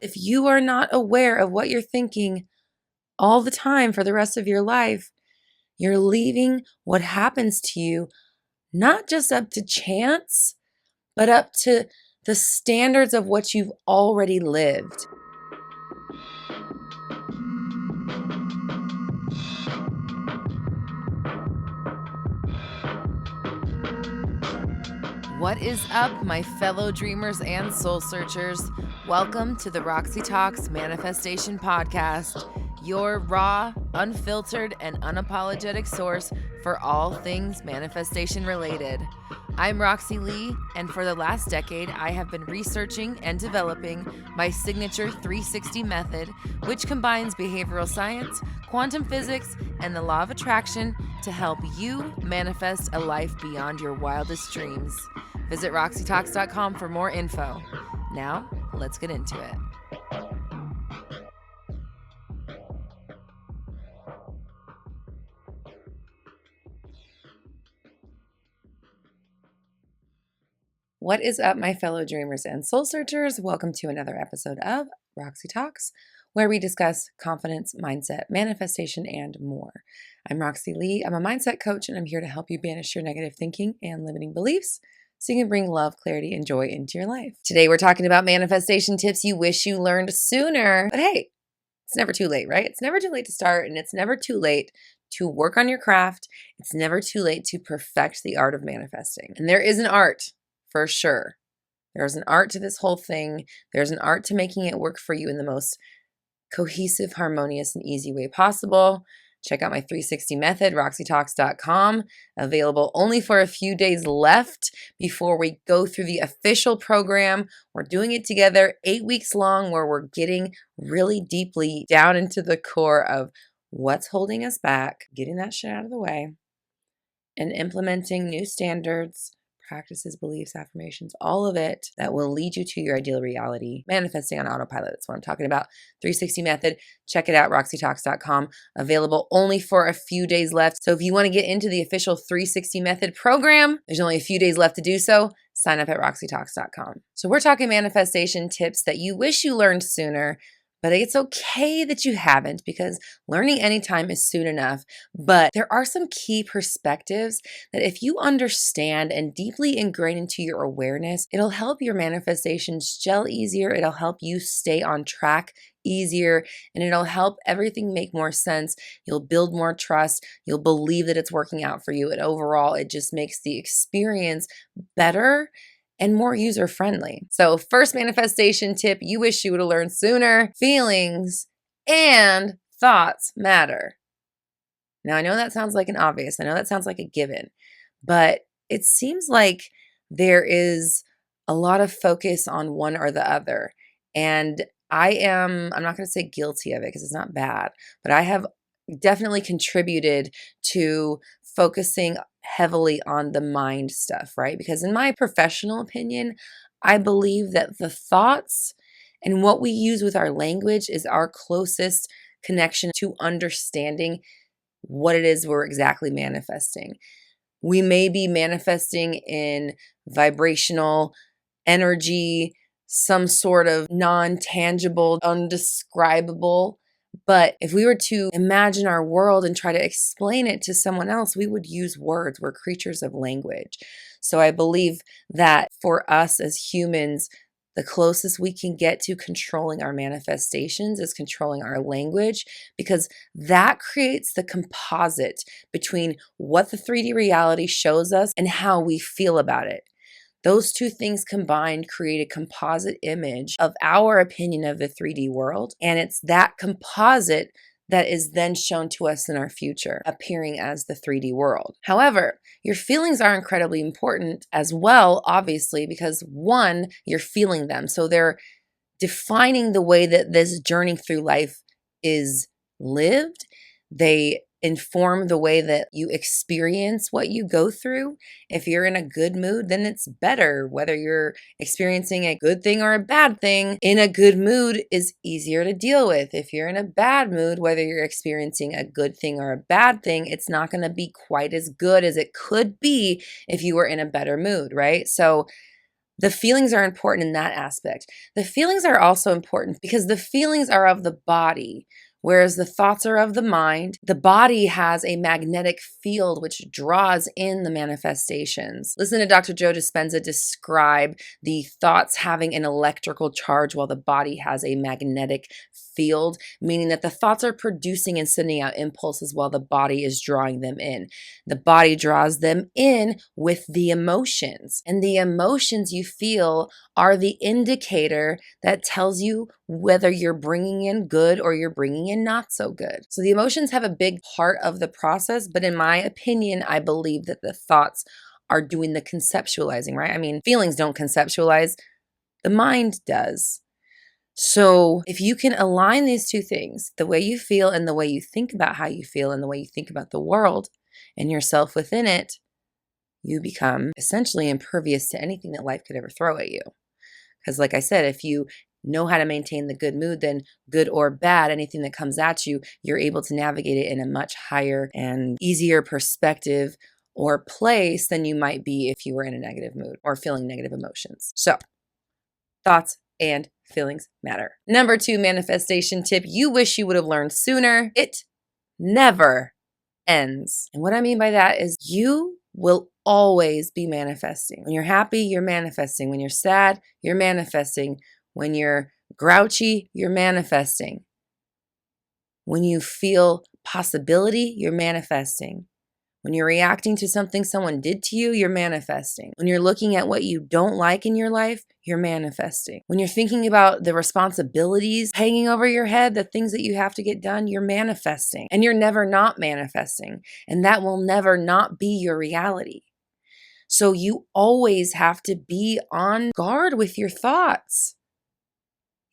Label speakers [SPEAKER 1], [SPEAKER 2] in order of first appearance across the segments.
[SPEAKER 1] If you are not aware of what you're thinking all the time for the rest of your life, you're leaving what happens to you not just up to chance, but up to the standards of what you've already lived. What is up, my fellow dreamers and soul searchers? Welcome to the Roxy Talks Manifestation Podcast, your raw, unfiltered, and unapologetic source for all things manifestation related. I'm Roxy Lee, and for the last decade, I have been researching and developing my signature 360 method, which combines behavioral science, quantum physics, and the law of attraction to help you manifest a life beyond your wildest dreams. Visit RoxyTalks.com for more info. Now, let's get into it. What is up, my fellow dreamers and soul searchers? Welcome to another episode of Roxy Talks, where we discuss confidence, mindset, manifestation, and more. I'm Roxy Lee. I'm a mindset coach, and I'm here to help you banish your negative thinking and limiting beliefs so you can bring love, clarity, and joy into your life. Today, we're talking about manifestation tips you wish you learned sooner. But hey, it's never too late, right? It's never too late to start, and it's never too late to work on your craft. It's never too late to perfect the art of manifesting. And there is an art, for sure. There's an art to this whole thing. There's an art to making it work for you in the most cohesive, harmonious, and easy way possible. Check out my 360 method, roxytalks.com, available only for a few days left before we go through the official program. We're doing it together, 8 weeks long, where we're getting really deeply down into the core of what's holding us back, getting that shit out of the way, and implementing new standards, practices, beliefs, affirmations, all of it that will lead you to your ideal reality, manifesting on autopilot. That's what I'm talking about. 360 method. Check it out, roxytalks.com. Available only for a few days left. So if you want to get into the official 360 method program, there's only a few days left to do so. Sign up at roxytalks.com. So we're talking manifestation tips that you wish you learned sooner, but it's okay that you haven't, because learning anytime is soon enough. But there are some key perspectives that if you understand and deeply ingrain into your awareness, it'll help your manifestations gel easier. It'll help you stay on track easier, and it'll help everything make more sense. You'll build more trust. You'll believe that it's working out for you. And overall, it just makes the experience better and more user-friendly. So first manifestation tip you wish you would have learned sooner: feelings and thoughts matter. Now, I know that sounds like an obvious. I know that sounds like a given, but it seems like there is a lot of focus on one or the other. And I'm not going to say guilty of it because it's not bad, but I have definitely contributed to focusing heavily on the mind stuff, right? Because in my professional opinion, I believe that the thoughts and what we use with our language is our closest connection to understanding what it is we're exactly manifesting. We may be manifesting in vibrational energy, some sort of non-tangible, undescribable. But if we were to imagine our world and try to explain it to someone else, we would use words. We're creatures of language. So I believe that for us as humans, the closest we can get to controlling our manifestations is controlling our language, because that creates the composite between what the 3D reality shows us and how we feel about it. Those two things combined create a composite image of our opinion of the 3D world. And it's that composite that is then shown to us in our future, appearing as the 3D world. However, your feelings are incredibly important as well, obviously, because one, you're feeling them. So they're defining the way that this journey through life is lived. They inform the way that you experience what you go through. If you're in a good mood, then it's better. Whether you're experiencing a good thing or a bad thing, in a good mood is easier to deal with. If you're in a bad mood, whether you're experiencing a good thing or a bad thing, it's not going to be quite as good as it could be if you were in a better mood, right? So The feelings are important in that aspect. The feelings are also important because the feelings are of the body, whereas the thoughts are of the mind. The body has a magnetic field which draws in the manifestations. Listen to Dr. Joe Dispenza describe the thoughts having an electrical charge while the body has a magnetic field, meaning that the thoughts are producing and sending out impulses while the body is drawing them in. The body draws them in with the emotions, and the emotions you feel are the indicator that tells you whether you're bringing in good or you're bringing in not so good. So the emotions have a big part of the process, but in my opinion, I believe that the thoughts are doing the conceptualizing, right? I mean, feelings don't conceptualize, the mind does. So if you can align these two things, the way you feel and the way you think about how you feel and the way you think about the world and yourself within it, you become essentially impervious to anything that life could ever throw at you. Because like I said, if you know how to maintain the good mood, then good or bad, anything that comes at you, you're able to navigate it in a much higher and easier perspective or place than you might be if you were in a negative mood or feeling negative emotions. So, thoughts and feelings matter. Number 2 manifestation tip you wish you would have learned sooner. It never ends. And what I mean by that is you will always be manifesting. When you're happy, you're manifesting. When you're sad, you're manifesting. When you're grouchy, you're manifesting. When you feel possibility, you're manifesting. When you're reacting to something someone did to you, you're manifesting. When you're looking at what you don't like in your life, you're manifesting. When you're thinking about the responsibilities hanging over your head, the things that you have to get done, you're manifesting. And you're never not manifesting. And that will never not be your reality. So you always have to be on guard with your thoughts.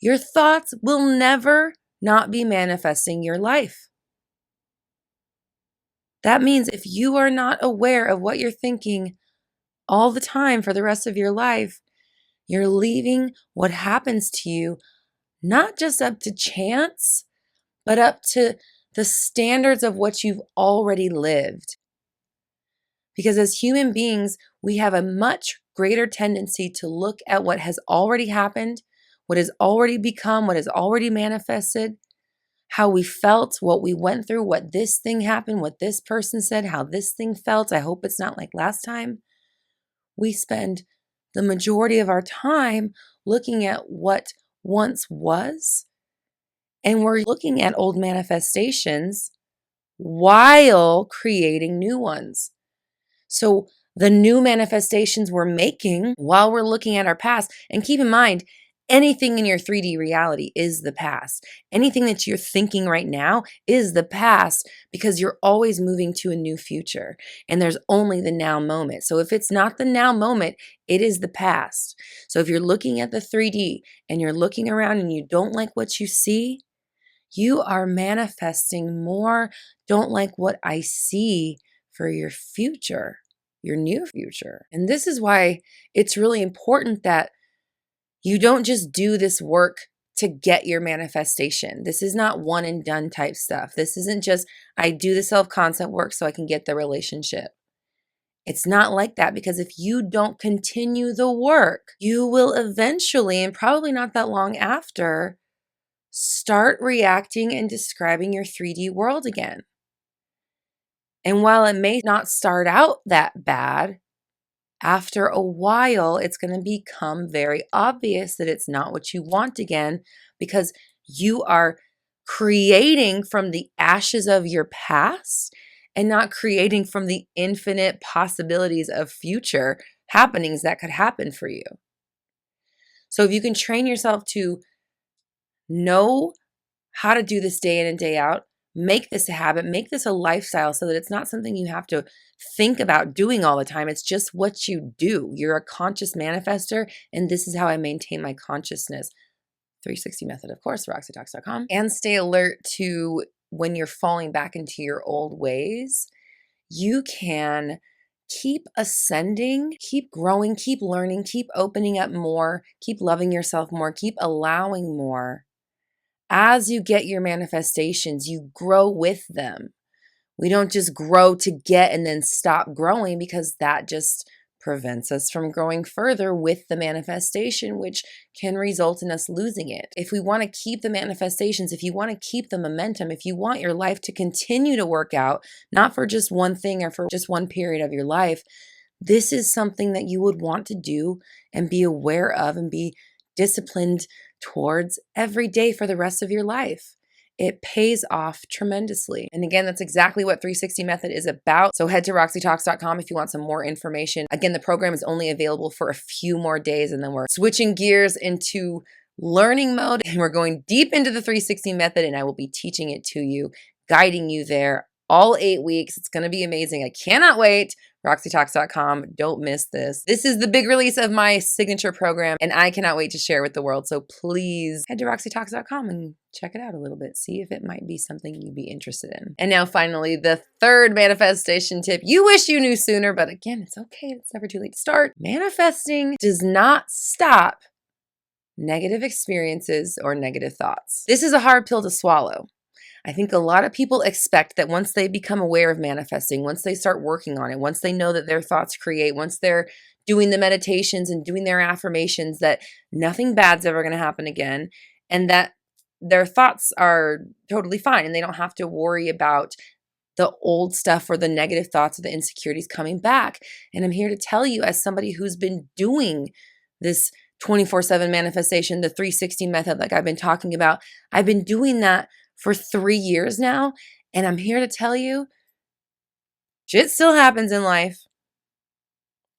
[SPEAKER 1] Your thoughts will never not be manifesting your life. That means if you are not aware of what you're thinking all the time for the rest of your life, you're leaving what happens to you not just up to chance, but up to the standards of what you've already lived. Because as human beings, we have a much greater tendency to look at what has already happened, what has already become, what has already manifested, how we felt, what we went through, what this thing happened, what this person said, how this thing felt. I hope it's not like last time. We spend the majority of our time looking at what once was, and we're looking at old manifestations while creating new ones. So the new manifestations we're making while we're looking at our past, and keep in mind, anything in your 3D reality is the past. Anything that you're thinking right now is the past because you're always moving to a new future and there's only the now moment. So if it's not the now moment, it is the past. So if you're looking at the 3D and you're looking around and you don't like what you see, you are manifesting more don't like what I see for your future, your new future. And this is why it's really important that you don't just do this work to get your manifestation. This is not one and done type stuff. This isn't just, I do the self-concept work so I can get the relationship. It's not like that, because if you don't continue the work, you will eventually, and probably not that long after, start reacting and describing your 3D world again. And while it may not start out that bad, after a while, it's going to become very obvious that it's not what you want again, because you are creating from the ashes of your past and not creating from the infinite possibilities of future happenings that could happen for you. So if you can train yourself to know how to do this day in and day out, make this a habit, make this a lifestyle so that it's not something you have to think about doing all the time. It's just what you do. You're a conscious manifester, and this is how I maintain my consciousness. 360 method, of course, roxytalks.com. And stay alert to when you're falling back into your old ways. You can keep ascending, keep growing, keep learning, keep opening up more, keep loving yourself more, keep allowing more. As you get your manifestations, you grow with them. We don't just grow to get and then stop growing, because that just prevents us from growing further with the manifestation, which can result in us losing it. If we want to keep the manifestations, if you want to keep the momentum, if you want your life to continue to work out, not for just one thing or for just one period of your life, this is something that you would want to do and be aware of and be disciplined towards every day for the rest of your life. It pays off tremendously. And again, that's exactly what 360 Method is about. So head to roxytalks.com if you want some more information. Again, the program is only available for a few more days, and then we're switching gears into learning mode, and we're going deep into the 360 Method, and I will be teaching it to you, guiding you there all 8 weeks. It's going to be amazing. I cannot wait. roxytalks.com. Don't miss this. This is the big release of my signature program, and I cannot wait to share with the world. So please head to roxytalks.com and check it out a little bit. See if it might be something you'd be interested in. And now finally, the third manifestation tip you wish you knew sooner, but again, it's okay. It's never too late to start. Manifesting does not stop negative experiences or negative thoughts. This is a hard pill to swallow. I think a lot of people expect that once they become aware of manifesting, once they start working on it, once they know that their thoughts create, once they're doing the meditations and doing their affirmations, that nothing bad's ever going to happen again, and that their thoughts are totally fine and they don't have to worry about the old stuff or the negative thoughts or the insecurities coming back. And I'm here to tell you, as somebody who's been doing this 24/7 manifestation, the 360 method, like I've been talking about, I've been doing that for 3 years now. And I'm here to tell you, shit still happens in life.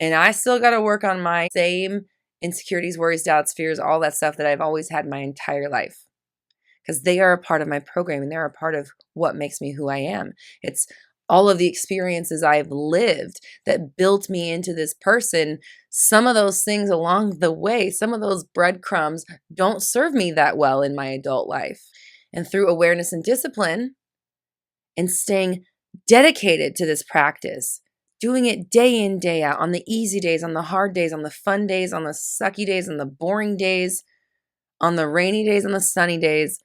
[SPEAKER 1] And I still got to work on my same insecurities, worries, doubts, fears, all that stuff that I've always had my entire life. Because they are a part of my program and they're a part of what makes me who I am. It's all of the experiences I've lived that built me into this person. Some of those things along the way, some of those breadcrumbs don't serve me that well in my adult life. And through awareness and discipline and staying dedicated to this practice, doing it day in, day out, on the easy days, on the hard days, on the fun days, on the sucky days, on the boring days, on the rainy days, on the sunny days,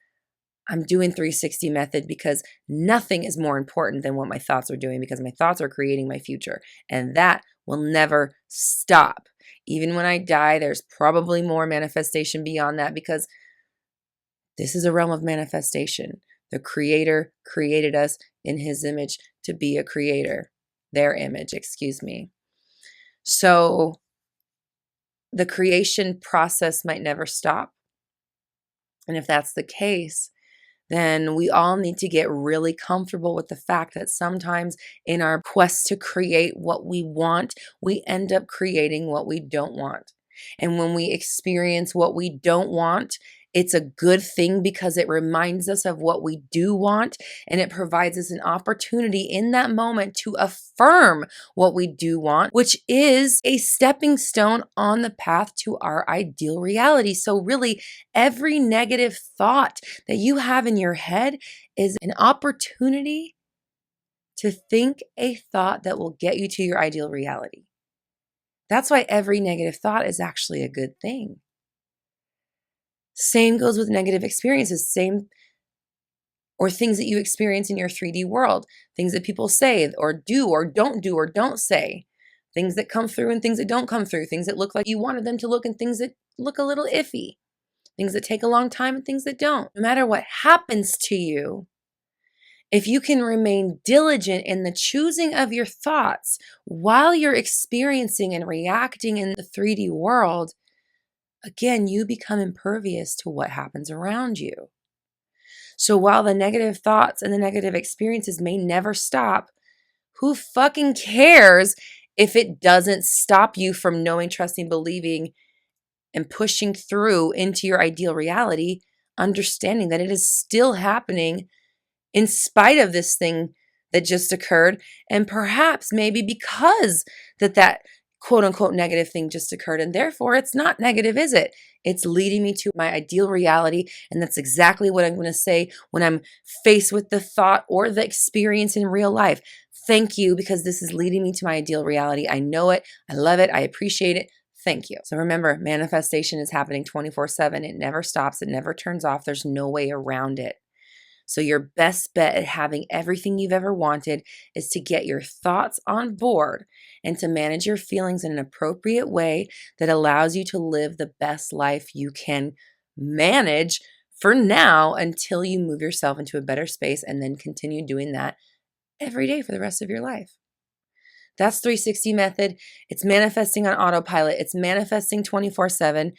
[SPEAKER 1] I'm doing 360 method because nothing is more important than what my thoughts are doing, because my thoughts are creating my future. And that will never stop. Even when I die, there's probably more manifestation beyond that, because this is a realm of manifestation. The Creator created us in His image to be a creator. Their image, excuse me. So the creation process might never stop. And if that's the case, then we all need to get really comfortable with the fact that sometimes in our quest to create what we want, we end up creating what we don't want. And when we experience what we don't want, it's a good thing because it reminds us of what we do want, and it provides us an opportunity in that moment to affirm what we do want, which is a stepping stone on the path to our ideal reality. So really, every negative thought that you have in your head is an opportunity to think a thought that will get you to your ideal reality. That's why every negative thought is actually a good thing. Same goes with negative experiences, or things that you experience in your 3D world, things that people say or do or don't say, things that come through and things that don't come through, things that look like you wanted them to look and things that look a little iffy, things that take a long time and things that don't. No matter what happens to you, if you can remain diligent in the choosing of your thoughts while you're experiencing and reacting in the 3D world, again, you become impervious to what happens around you. So while the negative thoughts and the negative experiences may never stop, who fucking cares if it doesn't stop you from knowing, trusting, believing, and pushing through into your ideal reality, understanding that it is still happening in spite of this thing that just occurred, and perhaps maybe because that quote unquote negative thing just occurred, and therefore it's not negative, is it? It's leading me to my ideal reality, and that's exactly what I'm going to say when I'm faced with the thought or the experience in real life. Thank you, because this is leading me to my ideal reality. I know it. I love it. I appreciate it. Thank you. So remember, manifestation is happening 24/7. It never stops. It never turns off. There's no way around it. So your best bet at having everything you've ever wanted is to get your thoughts on board and to manage your feelings in an appropriate way that allows you to live the best life you can manage for now until you move yourself into a better space and then continue doing that every day for the rest of your life. That's 360 method. It's manifesting on autopilot. It's manifesting 24/7.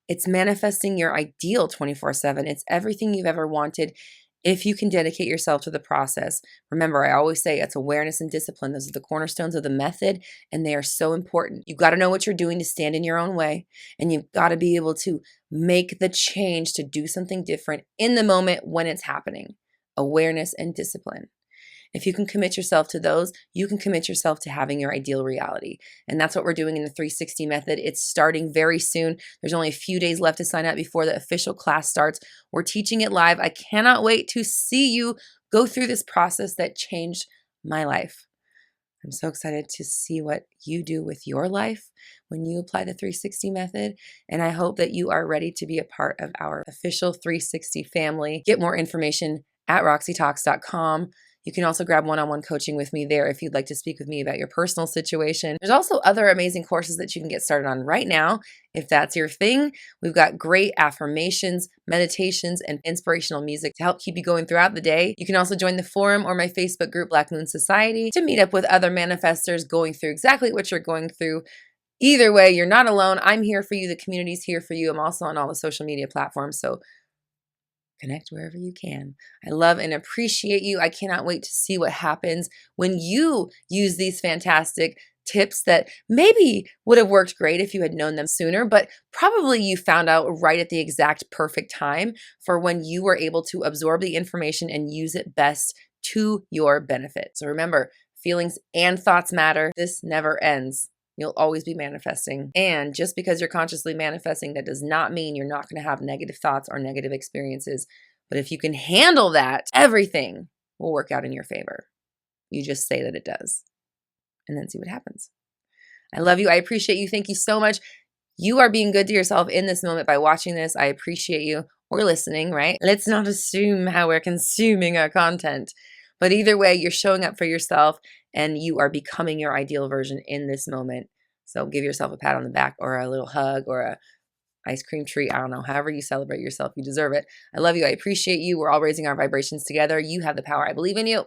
[SPEAKER 1] It's manifesting your ideal 24/7. It's everything you've ever wanted if you can dedicate yourself to the process. Remember, I always say it's awareness and discipline. Those are the cornerstones of the method, and they are so important. You've got to know what you're doing to stand in your own way, and you've got to be able to make the change to do something different in the moment when it's happening. Awareness and discipline. If you can commit yourself to those, you can commit yourself to having your ideal reality. And that's what we're doing in the 360 method. It's starting very soon. There's only a few days left to sign up before the official class starts. We're teaching it live. I cannot wait to see you go through this process that changed my life. I'm so excited to see what you do with your life when you apply the 360 method. And I hope that you are ready to be a part of our official 360 family. Get more information at roxytalks.com. You can also grab one-on-one coaching with me there if you'd like to speak with me about your personal situation. There's also other amazing courses that you can get started on right now if that's your thing. We've got great affirmations, meditations, and inspirational music to help keep you going throughout the day. You can also join the forum or my Facebook group, Black Moon Society, to meet up with other manifestors going through exactly what you're going through. Either way, you're not alone. I'm here for you. The community's here for you. I'm also on all the social media platforms, so connect wherever you can. I love and appreciate you. I cannot wait to see what happens when you use these fantastic tips that maybe would have worked great if you had known them sooner, but probably you found out right at the exact perfect time for when you were able to absorb the information and use it best to your benefit. So remember, feelings and thoughts matter. This never ends. You'll always be manifesting. And just because you're consciously manifesting, that does not mean you're not going to have negative thoughts or negative experiences. But if you can handle that, everything will work out in your favor. You just say that it does and then see what happens. I love you. I appreciate you. Thank you so much. You are being good to yourself in this moment by watching this. I appreciate you or listening, right? Let's not assume how we're consuming our content. But either way, you're showing up for yourself and you are becoming your ideal version in this moment. So give yourself a pat on the back or a little hug or a ice cream treat. I don't know. However you celebrate yourself, you deserve it. I love you. I appreciate you. We're all raising our vibrations together. You have the power. I believe in you.